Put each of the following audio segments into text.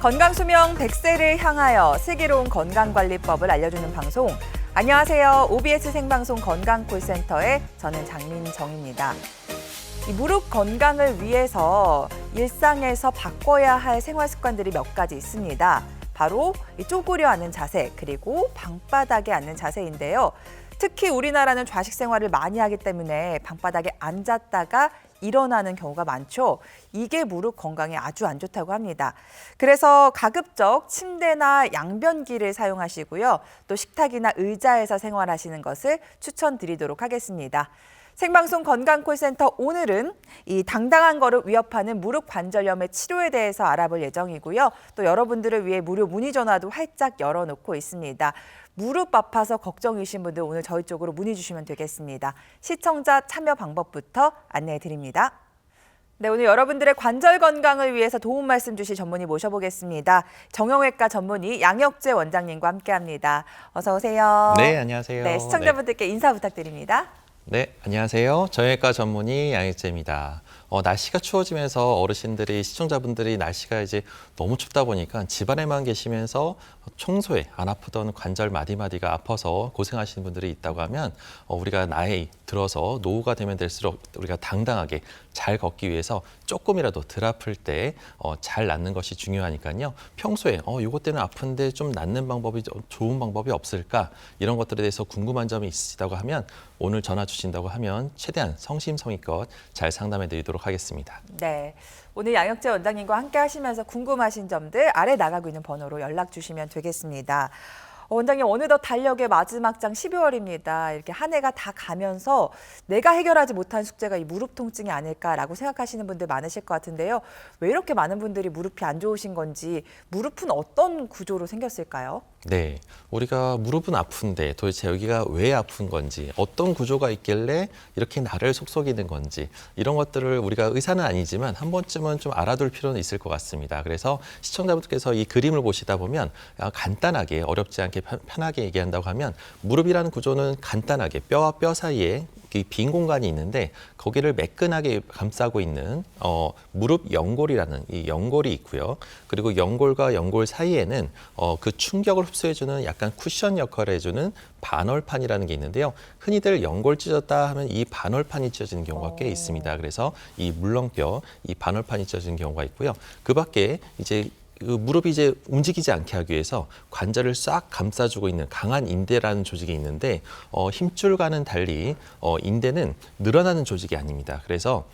건강수명 100세를 향하여 슬기로운 건강관리법을 알려주는 방송. 안녕하세요. OBS 생방송 건강콜센터의 저는 장민정입니다. 이 무릎 건강을 위해서 일상에서 바꿔야 할 생활습관들이 몇 가지 있습니다. 바로 이 쪼그려 앉는 자세, 그리고 방바닥에 앉는 자세인데요. 특히 우리나라는 좌식 생활을 많이 하기 때문에 방바닥에 앉았다가 일어나는 경우가 많죠. 이게 무릎 건강에 아주 안 좋다고 합니다. 그래서 가급적 침대나 양변기를 사용하시고요. 또 식탁이나 의자에서 생활하시는 것을 추천드리도록 하겠습니다. 생방송 건강콜센터 오늘은 이 당당한 걸을 위협하는 무릎 관절염의 치료에 대해서 알아볼 예정이고요. 또 여러분들을 위해 무료 문의 전화도 활짝 열어놓고 있습니다. 무릎 아파서 걱정이신 분들 오늘 저희 쪽으로 문의 주시면 되겠습니다. 시청자 참여 방법부터 안내해 드립니다. 네, 오늘 여러분들의 관절 건강을 위해서 도움 말씀 주실 전문의 모셔보겠습니다. 정형외과 전문의 양혁재 원장님과 함께합니다. 어서 오세요. 네, 안녕하세요. 네, 시청자분들께 인사 부탁드립니다. 네, 안녕하세요. 정형외과 전문의 양혁재입니다. 날씨가 추워지면서 어르신들이, 시청자분들이 날씨가 이제 너무 춥다 보니까 집안에만 계시면서 평소에 안 아프던 관절 마디마디가 아파서 고생하시는 분들이 있다고 하면 우리가 나이 들어서 노후가 되면 될수록 우리가 당당하게 잘 걷기 위해서 조금이라도 덜 아플 때 잘 낫는 것이 중요하니까요. 평소에 이것 때문에 아픈데 좀 낫는 방법이 좋은 방법이 없을까? 이런 것들에 대해서 궁금한 점이 있으시다고 하면 오늘 전화 주신다고 하면 최대한 성심성의껏 잘 상담해 드리도록 하겠습니다. 네, 오늘 양혁재 원장님과 함께 하시면서 궁금하신 점들 아래 나가고 있는 번호로 연락 주시면 되겠습니다. 원장님, 어느덧 달력의 마지막 장 12월입니다. 이렇게 한 해가 다 가면서 내가 해결하지 못한 숙제가 이 무릎 통증이 아닐까라고 생각하시는 분들 많으실 것 같은데요. 왜 이렇게 많은 분들이 무릎이 안 좋으신 건지, 무릎은 어떤 구조로 생겼을까요? 네, 우리가 무릎은 아픈데 도대체 여기가 왜 아픈 건지, 어떤 구조가 있길래 이렇게 나를 속썩이는 건지, 이런 것들을 우리가 의사는 아니지만 한 번쯤은 좀 알아둘 필요는 있을 것 같습니다. 그래서 시청자분들께서 이 그림을 보시다 보면 간단하게, 어렵지 않게 편하게 얘기한다고 하면, 무릎이라는 구조는 간단하게 뼈와 뼈 사이에 빈 공간이 있는데 거기를 매끈하게 감싸고 있는 무릎 연골이라는 이 연골이 있고요. 그리고 연골과 연골 사이에는 그 충격을 흡수해주는 약간 쿠션 역할을 해주는 반월판이라는 게 있는데요. 흔히들 연골 찢었다 하면 이 반월판이 찢어지는 경우가 꽤 있습니다. 그래서 이 물렁뼈, 이 반월판이 찢어지는 경우가 있고요. 그 밖에 이제 그 무릎이 이제 움직이지 않게 하기 위해서 관절을 싹 감싸주고 있는 강한 인대라는 조직이 있는데 힘줄과는 달리 인대는 늘어나는 조직이 아닙니다. 그래서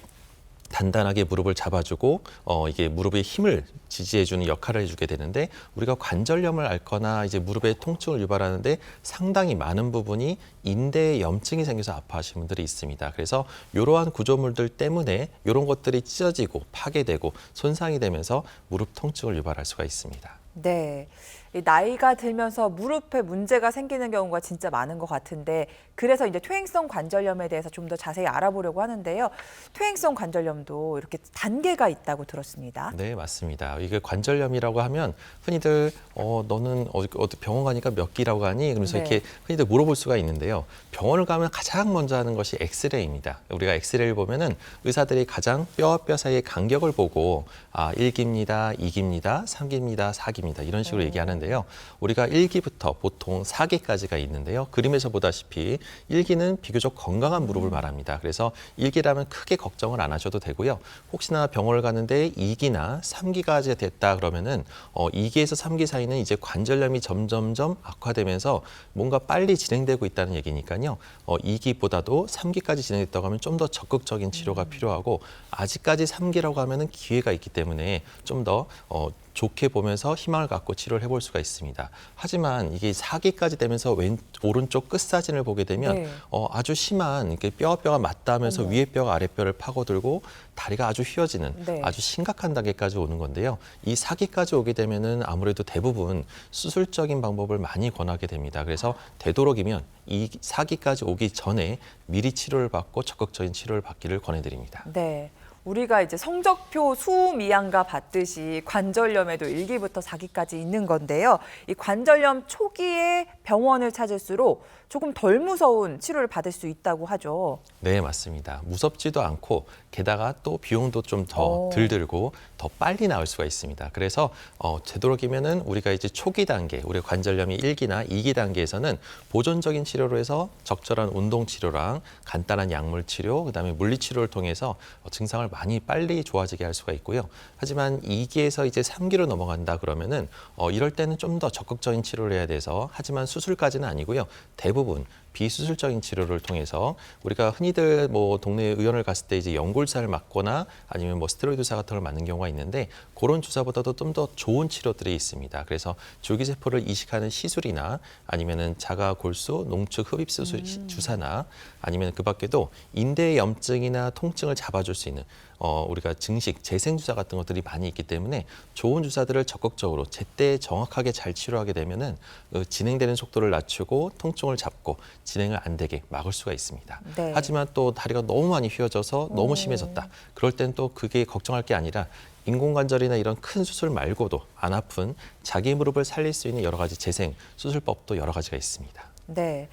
단단하게 무릎을 잡아주고 이게 무릎의 힘을 지지해주는 역할을 해주게 되는데, 우리가 관절염을 앓거나 이제 무릎의 통증을 유발하는데 상당히 많은 부분이 인대에 염증이 생겨서 아파하시는 분들이 있습니다. 그래서 이러한 구조물들 때문에 이런 것들이 찢어지고 파괴되고 손상이 되면서 무릎 통증을 유발할 수가 있습니다. 네, 나이가 들면서 무릎에 문제가 생기는 경우가 진짜 많은 것 같은데, 그래서 이제 퇴행성 관절염에 대해서 좀 더 자세히 알아보려고 하는데요. 퇴행성 관절염도 이렇게 단계가 있다고 들었습니다. 네, 맞습니다. 이게 관절염이라고 하면 흔히들 너는 어디 병원 가니까 몇 기라고 하니? 그러면서 네. 이렇게 흔히들 물어볼 수가 있는데요. 병원을 가면 가장 먼저 하는 것이 엑스레이입니다. 우리가 엑스레이를 보면은 의사들이 가장 뼈와 뼈 사이의 간격을 보고 1기입니다, 2기입니다, 3기입니다, 4기입니다. 이런 식으로 얘기하는데요. 우리가 1기부터 보통 4기까지가 있는데요. 그림에서 보다시피 1기는 비교적 건강한 무릎을 말합니다. 그래서 1기라면 크게 걱정을 안 하셔도 되고요. 혹시나 병원을 가는데 2기나 3기까지 됐다 그러면은 2기에서 3기 사이는 이제 관절염이 점점점 악화되면서 뭔가 빨리 진행되고 있다는 얘기니까요. 2기보다도 3기까지 진행됐다고 하면 좀 더 적극적인 치료가 필요하고, 아직까지 3기라고 하면은 기회가 있기 때문에 좀 더 좋게 보면서 희망을 갖고 치료를 해볼 수가 있습니다. 하지만 이게 4기까지 되면서 오른쪽 끝사진을 보게 되면 네. 아주 심한 이렇게 뼈와 뼈가 맞닿으면서 위에 뼈가 아래 뼈를 파고들고 다리가 아주 휘어지는 네. 아주 심각한 단계까지 오는 건데요. 이 4기까지 오게 되면은 아무래도 대부분 수술적인 방법을 많이 권하게 됩니다. 그래서 되도록이면 이 4기까지 오기 전에 미리 치료를 받고 적극적인 치료를 받기를 권해드립니다. 네. 우리가 이제 성적표 수미양가 받듯이 관절염에도 1기부터 4기까지 있는 건데요. 이 관절염 초기에 병원을 찾을수록 조금 덜 무서운 치료를 받을 수 있다고 하죠. 네, 맞습니다. 무섭지도 않고 게다가 또 비용도 좀 더 덜 들고 더 빨리 나을 수가 있습니다. 그래서 되도록이면은 우리가 이제 초기 단계, 우리 관절염이 1기나 2기 단계에서는 보존적인 치료로 해서 적절한 운동 치료랑 간단한 약물 치료, 그다음에 물리 치료를 통해서 증상을 많이 빨리 좋아지게 할 수가 있고요. 하지만 2기에서 이제 3기로 넘어간다 그러면은 이럴 때는 좀 더 적극적인 치료를 해야 돼서 하지만 수술까지는 아니고요. 대부분 비수술적인 치료를 통해서 우리가 흔히들 뭐 동네 의원을 갔을 때 이제 연골주사를 맞거나 아니면 뭐 스테로이드 주사 같은 걸 맞는 경우가 있는데 그런 주사보다도 좀 더 좋은 치료들이 있습니다. 그래서 줄기세포를 이식하는 시술이나 아니면은 자가 골수 농축 흡입 수술 주사나 아니면 그 밖에도 인대의 염증이나 통증을 잡아줄 수 있는 우리가 증식, 재생 주사 같은 것들이 많이 있기 때문에 좋은 주사들을 적극적으로 제때 정확하게 잘 치료하게 되면은 진행되는 속도를 낮추고 통증을 잡고 진행을 안 되게 막을 수가 있습니다. 네. 하지만 또 다리가 너무 많이 휘어져서 너무 심해졌다. 그럴 땐 또 그게 걱정할 게 아니라 인공관절이나 이런 큰 수술 말고도 안 아픈 자기 무릎을 살릴 수 있는 여러 가지 재생 수술법도 여러 가지가 있습니다. 네.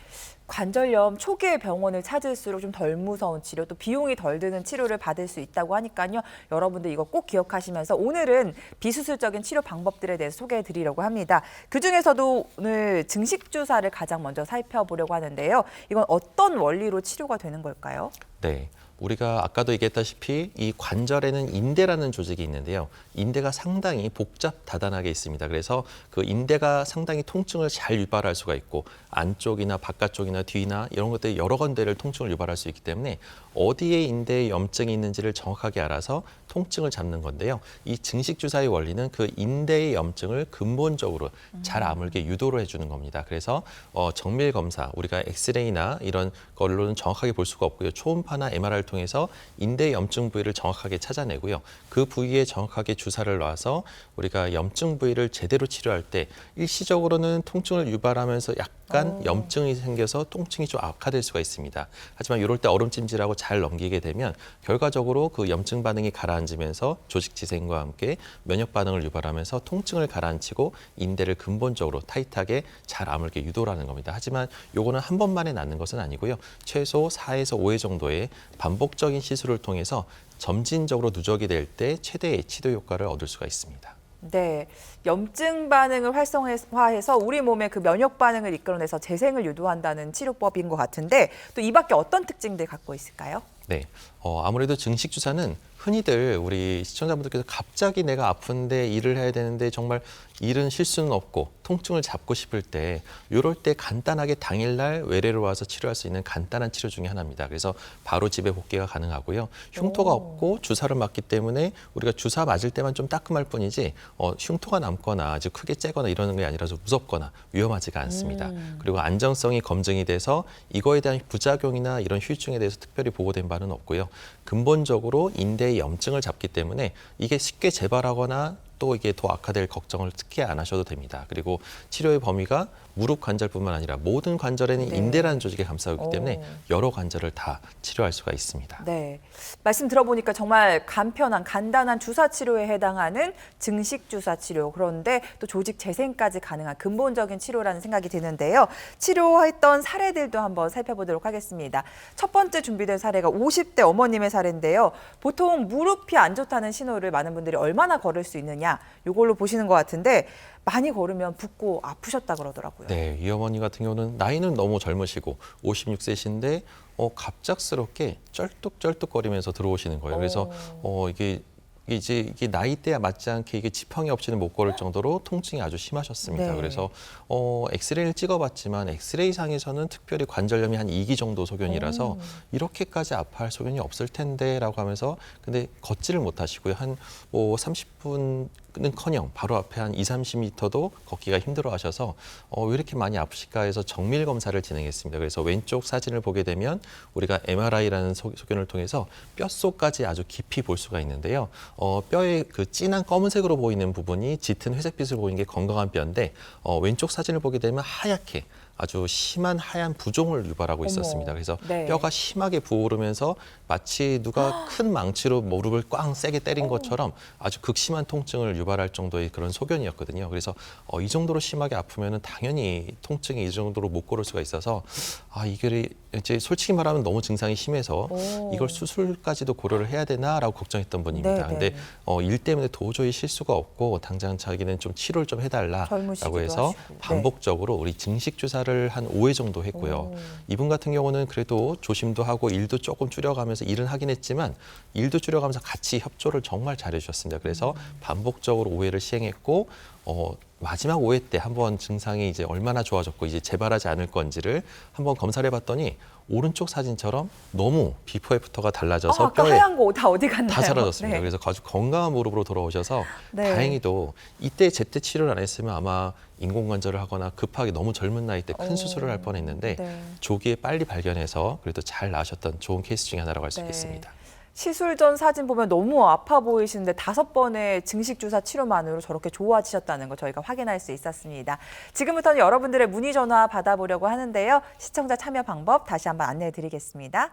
관절염 초기에 병원을 찾을수록 좀 덜 무서운 치료, 또 비용이 덜 드는 치료를 받을 수 있다고 하니까요. 여러분들 이거 꼭 기억하시면서 오늘은 비수술적인 치료 방법들에 대해서 소개해 드리려고 합니다. 그중에서도 오늘 증식주사를 가장 먼저 살펴보려고 하는데요. 이건 어떤 원리로 치료가 되는 걸까요? 네. 우리가 아까도 얘기했다시피 이 관절에는 인대라는 조직이 있는데요. 인대가 상당히 복잡 다단하게 있습니다. 그래서 그 인대가 상당히 통증을 잘 유발할 수가 있고 안쪽이나 바깥쪽이나 뒤나 이런 것들이 여러 군데를 통증을 유발할 수 있기 때문에 어디에 인대에 염증이 있는지를 정확하게 알아서 통증을 잡는 건데요. 이 증식주사의 원리는 그 인대의 염증을 근본적으로 잘 아물게 유도를 해주는 겁니다. 그래서 정밀 검사, 우리가 엑스레이나 이런 걸로는 정확하게 볼 수가 없고요. 초음파나 MRI를 통해서 인대 염증 부위를 정확하게 찾아내고요. 그 부위에 정확하게 주사를 놔서 우리가 염증 부위를 제대로 치료할 때 일시적으로는 통증을 유발하면서 약간 염증이 생겨서 통증이 좀 악화될 수가 있습니다. 하지만 이럴 때 얼음찜질하고 잘 넘기게 되면 결과적으로 그 염증 반응이 가라앉으면서 조직 지생과 함께 면역 반응을 유발하면서 통증을 가라앉히고 인대를 근본적으로 타이트하게 잘 아물게 유도를 하는 겁니다. 하지만 요거는 한 번만에 낫는 것은 아니고요. 최소 4에서 5회 정도의 반복적인 시술을 통해서 점진적으로 누적이 될 때 최대의 치료 효과를 얻을 수가 있습니다. 네, 염증 반응을 활성화해서 우리 몸의 그 면역 반응을 이끌어내서 재생을 유도한다는 치료법인 것 같은데 또 이 밖에 어떤 특징들 갖고 있을까요? 네, 아무래도 증식주사는 흔히들 우리 시청자분들께서 갑자기 내가 아픈데 일을 해야 되는데 정말 일은 실수는 없고 통증을 잡고 싶을 때 이럴 때 간단하게 당일날 외래로 와서 치료할 수 있는 간단한 치료 중에 하나입니다. 그래서 바로 집에 복귀가 가능하고요. 흉터가 없고 주사를 맞기 때문에 우리가 주사 맞을 때만 좀 따끔할 뿐이지 흉터가 남거나 아주 크게 째거나 이러는 게 아니라서 무섭거나 위험하지가 않습니다. 그리고 안정성이 검증이 돼서 이거에 대한 부작용이나 이런 후유증에 대해서 특별히 보고된 바는 없고요. 근본적으로 인대의 염증을 잡기 때문에 이게 쉽게 재발하거나 또 이게 더 악화될 걱정을 특히 안 하셔도 됩니다. 그리고 치료의 범위가 무릎 관절뿐만 아니라 모든 관절에는 네. 인대라는 조직이 감싸고 있기 때문에 여러 관절을 다 치료할 수가 있습니다. 네, 말씀 들어보니까 정말 간편한 간단한 주사 치료에 해당하는 증식 주사 치료, 그런데 또 조직 재생까지 가능한 근본적인 치료라는 생각이 드는데요. 치료했던 사례들도 한번 살펴보도록 하겠습니다. 첫 번째 준비된 사례가 50대 어머님의 사례인데요. 보통 무릎이 안 좋다는 신호를 많은 분들이 얼마나 걸을 수 있느냐 이걸로 보시는 것 같은데 많이 걸으면 붓고 아프셨다 그러더라고요. 네, 이 어머니 같은 경우는 나이는 너무 젊으시고 56세신데 갑작스럽게 쩔뚝쩔뚝거리면서 들어오시는 거예요. 그래서 이게 나이대에 맞지 않게 이게 지팡이 없이는 못 걸을 정도로 통증이 아주 심하셨습니다. 네. 그래서 엑스레이를 찍어봤지만 엑스레이 상에서는 특별히 관절염이 한 2기 정도 소견이라서 이렇게까지 아파할 소견이 없을 텐데라고 하면서 근데 걷지를 못하시고요. 한 30분은커녕 바로 앞에 한 20-30m도 걷기가 힘들어하셔서 왜 이렇게 많이 아프실까 해서 정밀 검사를 진행했습니다. 그래서 왼쪽 사진을 보게 되면 우리가 MRI라는 소견을 통해서 뼛속까지 아주 깊이 볼 수가 있는데요. 뼈의 그 진한 검은색으로 보이는 부분이 짙은 회색빛으로 보이는 게 건강한 뼈인데 왼쪽 사진을 보게 되면 하얗게 아주 심한 하얀 부종을 유발하고 있었습니다. 그래서 네. 뼈가 심하게 부어오르면서 마치 누가 큰 망치로 무릎을 꽝 세게 때린 것처럼 아주 극심한 통증을 유발할 정도의 그런 소견이었거든요. 그래서 이 정도로 심하게 아프면은 당연히 통증이 이 정도로 못 고를 수가 있어서 이게 이제 솔직히 말하면 너무 증상이 심해서 이걸 수술까지도 고려를 해야 되나라고 걱정했던 분입니다. 근데 일 때문에 도저히 실 수가 없고 당장 자기는 좀 치료를 좀 해달라라고 해서 하시고. 반복적으로 우리 증식 주사를 한 5회 정도 했고요. 이분 같은 경우는 그래도 조심도 하고 일도 조금 줄여가면서 일은 하긴 했지만 일도 줄여가면서 같이 협조를 정말 잘해주셨습니다. 그래서 반복적으로 5회를 시행했고 마지막 5회 때 한번 증상이 이제 얼마나 좋아졌고 이제 재발하지 않을 건지를 한번 검사를 해봤더니 오른쪽 사진처럼 너무 비포 애프터가 달라져서 아까 뼈에 하얀 거 다 어디 갔나요? 다 사라졌습니다. 네. 그래서 아주 건강한 무릎으로 돌아오셔서 네. 다행히도 이때 제때 치료를 안 했으면 아마 인공관절을 하거나 급하게 너무 젊은 나이 때 큰 수술을 할 뻔했는데 네. 조기에 빨리 발견해서 그래도 잘 나으셨던 좋은 케이스 중에 하나라고 할 수 네. 있겠습니다. 시술 전 사진 보면 너무 아파 보이시는데 5번의 증식주사 치료만으로 저렇게 좋아지셨다는 거 저희가 확인할 수 있었습니다. 지금부터는 여러분들의 문의 전화 받아보려고 하는데요. 시청자 참여 방법 다시 한번 안내해 드리겠습니다.